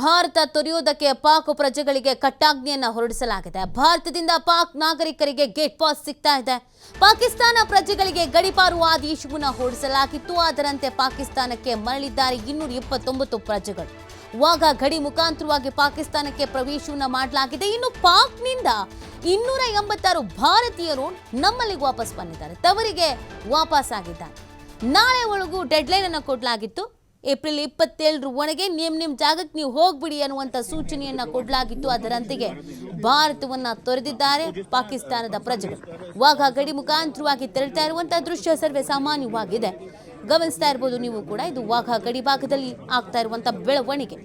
ಭಾರತ ತೊರೆಯುವುದಕ್ಕೆ ಪಾಕ್ ಪ್ರಜೆಗಳಿಗೆ ಕಟ್ಟಾಜ್ಞೆಯನ್ನು ಹೊರಡಿಸಲಾಗಿದೆ. ಭಾರತದಿಂದ ಪಾಕ್ ನಾಗರಿಕರಿಗೆ ಗೇಟ್ ಪಾಸ್ ಸಿಗ್ತಾ ಇದೆ. ಪಾಕಿಸ್ತಾನ ಪ್ರಜೆಗಳಿಗೆ ಗಡಿಪಾರು ಆದೇಶವನ್ನು ಹೊರಡಿಸಲಾಗಿತ್ತು. ಅದರಂತೆ ಪಾಕಿಸ್ತಾನಕ್ಕೆ ಮರಳಿದ್ದಾರೆ 229 ಪ್ರಜೆಗಳು. ವಾಘಾ ಗಡಿ ಮುಖಾಂತರವಾಗಿ ಪಾಕಿಸ್ತಾನಕ್ಕೆ ಪ್ರವೇಶವನ್ನು ಮಾಡಲಾಗಿದೆ. ಇನ್ನು ಪಾಕ್ನಿಂದ 286 ಭಾರತೀಯರು ನಮ್ಮಲ್ಲಿಗೆ ವಾಪಸ್ ಬಂದಿದ್ದಾರೆ, ತವರಿಗೆ ವಾಪಸ್ ಆಗಿದ್ದಾರೆ. ನಾಳೆ ಒಳಗೂ ಡೆಡ್ಲೈನ್ ಅನ್ನು ಕೊಡಲಾಗಿತ್ತು. ಏಪ್ರಿಲ್ 27 ಒಳಗೆ ನಿಮ್ಮ ಜಾಗಕ್ಕೆ ನೀವು ಹೋಗ್ಬಿಡಿ ಅನ್ನುವಂಥ ಸೂಚನೆಯನ್ನ ಕೊಡಲಾಗಿತ್ತು. ಅದರಂತೆಯೇ ಭಾರತವನ್ನ ತೊರೆದಿದ್ದಾರೆ ಪಾಕಿಸ್ತಾನದ ಪ್ರಜೆಗಳು. ವಾಘಾ ಗಡಿ ಮುಖಾಂತರವಾಗಿ ತೆರಳ್ತಾ ಇರುವಂತಹ ದೃಶ್ಯ ಸರ್ವೇ ಸಾಮಾನ್ಯವಾಗಿದೆ. ಗಮನಿಸ್ತಾ ಇರಬಹುದು ನೀವು ಕೂಡ. ಇದು ವಾಘಾ ಗಡಿ ಭಾಗದಲ್ಲಿ ಆಗ್ತಾ ಇರುವಂತಹ ಬೆಳವಣಿಗೆ.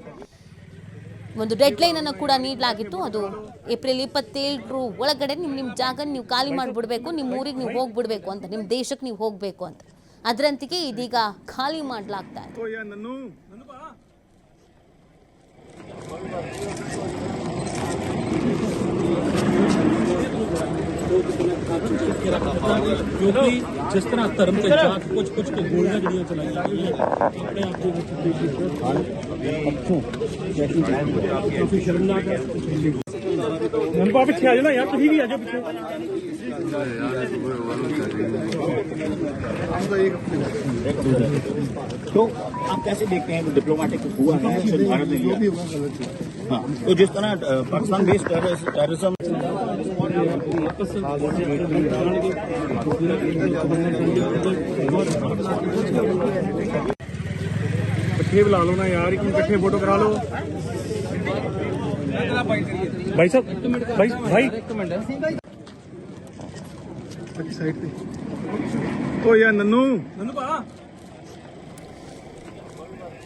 ಒಂದು ಡೆಡ್ಲೈನ್ ಅನ್ನು ಕೂಡ ನೀಡಲಾಗಿತ್ತು. ಅದು ಏಪ್ರಿಲ್ 27 ಒಳಗಡೆ ನಿಮ್ಮ ಜಾಗ ನೀವು ಖಾಲಿ ಮಾಡಿಬಿಡ್ಬೇಕು, ನಿಮ್ಮ ಊರಿಗೆ ನೀವು ಹೋಗ್ಬಿಡ್ಬೇಕು ಅಂತ, ನಿಮ್ಮ ದೇಶಕ್ಕೆ ನೀವು ಹೋಗಬೇಕು ಅಂತ. ಅದರಂತೆಯೇ ಇದೀಗ ಖಾಲಿ ಮಾಡಲಾಗ್ತಾ ಇದೆ. जिस तरह धर्म के जात कुछ के गोलियां जड़ियां चलाई गई हैं, अपने आप को काफी शर्मनाक है। पीछे आ जाना यार, तुम भी आ जाओ पीछे। तो आप कैसे देखते हैं डिप्लोमेटिक हुआ है भारत ने लिया? हाँ, तो जिस तरह पाकिस्तान बेस्ड टेररिज्म कट्ठे बुला लो ना यार, कट्ठे फोटो करा लो भाई साहब। भाई साइड पे ओ यार नन्नू पा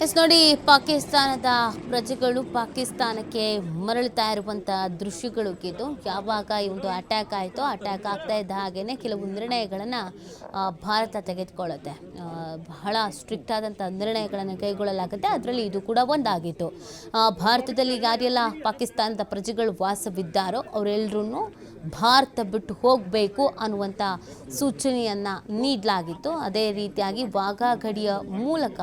ಎಸ್ ನೋಡಿ, ಪಾಕಿಸ್ತಾನದ ಪ್ರಜೆಗಳು ಪಾಕಿಸ್ತಾನಕ್ಕೆ ಮರಳುತ್ತಾ ಇರುವಂಥ ದೃಶ್ಯಗಳು ಇದು. ಯಾವಾಗ ಈ ಒಂದು ಅಟ್ಯಾಕ್ ಆಯಿತೋ, ಅಟ್ಯಾಕ್ ಆಗ್ತಾ ಇದ್ದ ಹಾಗೆಯೇ ಕೆಲವು ನಿರ್ಣಯಗಳನ್ನು ಭಾರತ ತೆಗೆದುಕೊಳ್ಳುತ್ತೆ. ಬಹಳ ಸ್ಟ್ರಿಕ್ಟ್ ಆದಂಥ ನಿರ್ಣಯಗಳನ್ನು ಕೈಗೊಳ್ಳಲಾಗುತ್ತೆ. ಅದರಲ್ಲಿ ಇದು ಕೂಡ ಒಂದಾಗಿತ್ತು. ಭಾರತದಲ್ಲಿ ಯಾರೆಲ್ಲ ಪಾಕಿಸ್ತಾನದ ಪ್ರಜೆಗಳು ವಾಸವಿದ್ದಾರೋ ಅವರೆಲ್ಲರೂ ಭಾರತ ಬಿಟ್ಟು ಹೋಗಬೇಕು ಅನ್ನುವಂಥ ಸೂಚನೆಯನ್ನು ನೀಡಲಾಗಿತ್ತು. ಅದೇ ರೀತಿಯಾಗಿ ವಾಘಾ ಗಡಿಯ ಮೂಲಕ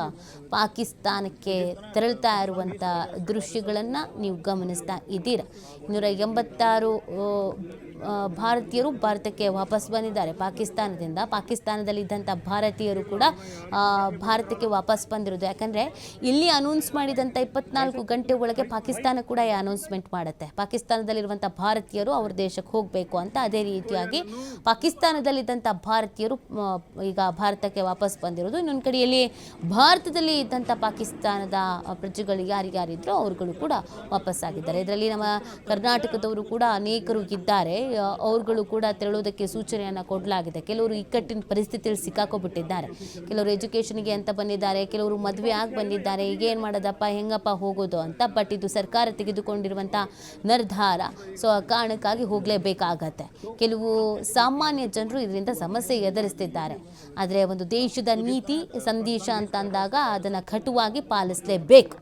ಪಾಕಿಸ್ತಾನಕ್ಕೆ ತೆರಳ್ತಾ ಇರುವಂಥ ದೃಶ್ಯಗಳನ್ನು ನೀವು ಗಮನಿಸ್ತಾ ಇದ್ದೀರಾ. 286 ಭಾರತೀಯರು ಭಾರತಕ್ಕೆ ವಾಪಸ್ ಬಂದಿದ್ದಾರೆ ಪಾಕಿಸ್ತಾನದಿಂದ. ಪಾಕಿಸ್ತಾನದಲ್ಲಿದ್ದಂಥ ಭಾರತೀಯರು ಕೂಡ ಭಾರತಕ್ಕೆ ವಾಪಸ್ ಬಂದಿರೋದು. ಯಾಕಂದರೆ ಇಲ್ಲಿ ಅನೌನ್ಸ್ ಮಾಡಿದಂಥ 24 ಗಂಟೆ ಒಳಗೆ ಪಾಕಿಸ್ತಾನ ಕೂಡ ಈ ಅನೌನ್ಸ್ಮೆಂಟ್ ಮಾಡುತ್ತೆ, ಪಾಕಿಸ್ತಾನದಲ್ಲಿರುವಂಥ ಭಾರತೀಯರು ಅವ್ರ ದೇಶಕ್ಕೆ ಹೋಗಬೇಕು ಅಂತ. ಅದೇ ರೀತಿಯಾಗಿ ಪಾಕಿಸ್ತಾನದಲ್ಲಿದ್ದಂಥ ಭಾರತೀಯರು ಈಗ ಭಾರತಕ್ಕೆ ವಾಪಸ್ ಬಂದಿರೋದು. ಇನ್ನೊಂದು ಕಡೆಯಲ್ಲಿ ಭಾರತದಲ್ಲಿ ಇದ್ದಂಥ ಪಾಕಿಸ್ತಾನದ ಪ್ರಜೆಗಳು ಯಾರಿಗಾರಿದ್ರು ಅವ್ರುಗಳು ಕೂಡ ವಾಪಸ್ಸಾಗಿದ್ದಾರೆ. ಇದರಲ್ಲಿ ನಮ್ಮ ಕರ್ನಾಟಕದವರು ಕೂಡ ಅನೇಕರು ಇದ್ದಾರೆ. ಅವ್ರುಗಳು ಕೂಡ ತೆರಳೋದಕ್ಕೆ ಸೂಚನೆಯನ್ನು ಕೊಡಲಾಗಿದೆ. ಕೆಲವರು ಇಕ್ಕಟ್ಟಿನ ಪರಿಸ್ಥಿತಿಯಲ್ಲಿ ಸಿಕ್ಕಾಕೊಬಿಟ್ಟಿದ್ದಾರೆ. ಕೆಲವರು ಎಜುಕೇಷನ್ಗೆ ಅಂತ ಬಂದಿದ್ದಾರೆ, ಕೆಲವರು ಮದುವೆ ಆಗಿ ಬಂದಿದ್ದಾರೆ. ಈಗೇನು ಮಾಡೋದಪ್ಪ, ಹೆಂಗಪ್ಪ ಹೋಗೋದು ಅಂತ. ಬಟ್ ಇದು ಸರ್ಕಾರ ತೆಗೆದುಕೊಂಡಿರುವಂಥ ನಿರ್ಧಾರ. ಸೊ ಆ ಕಾರಣಕ್ಕಾಗಿ ಹೋಗಲೇಬೇಕಾಗತ್ತೆ. ಕೆಲವು ಸಾಮಾನ್ಯ ಜನರು ಇದರಿಂದ ಸಮಸ್ಯೆ ಎದುರಿಸ್ತಿದ್ದಾರೆ. ಆದರೆ ಒಂದು ದೇಶದ ನೀತಿ ಸಂದೇಶ ಅಂತ ಅಂದಾಗ ಅದನ್ನು ಕಟುವಾಗಿ ಪಾಲಿಸಲೇಬೇಕು.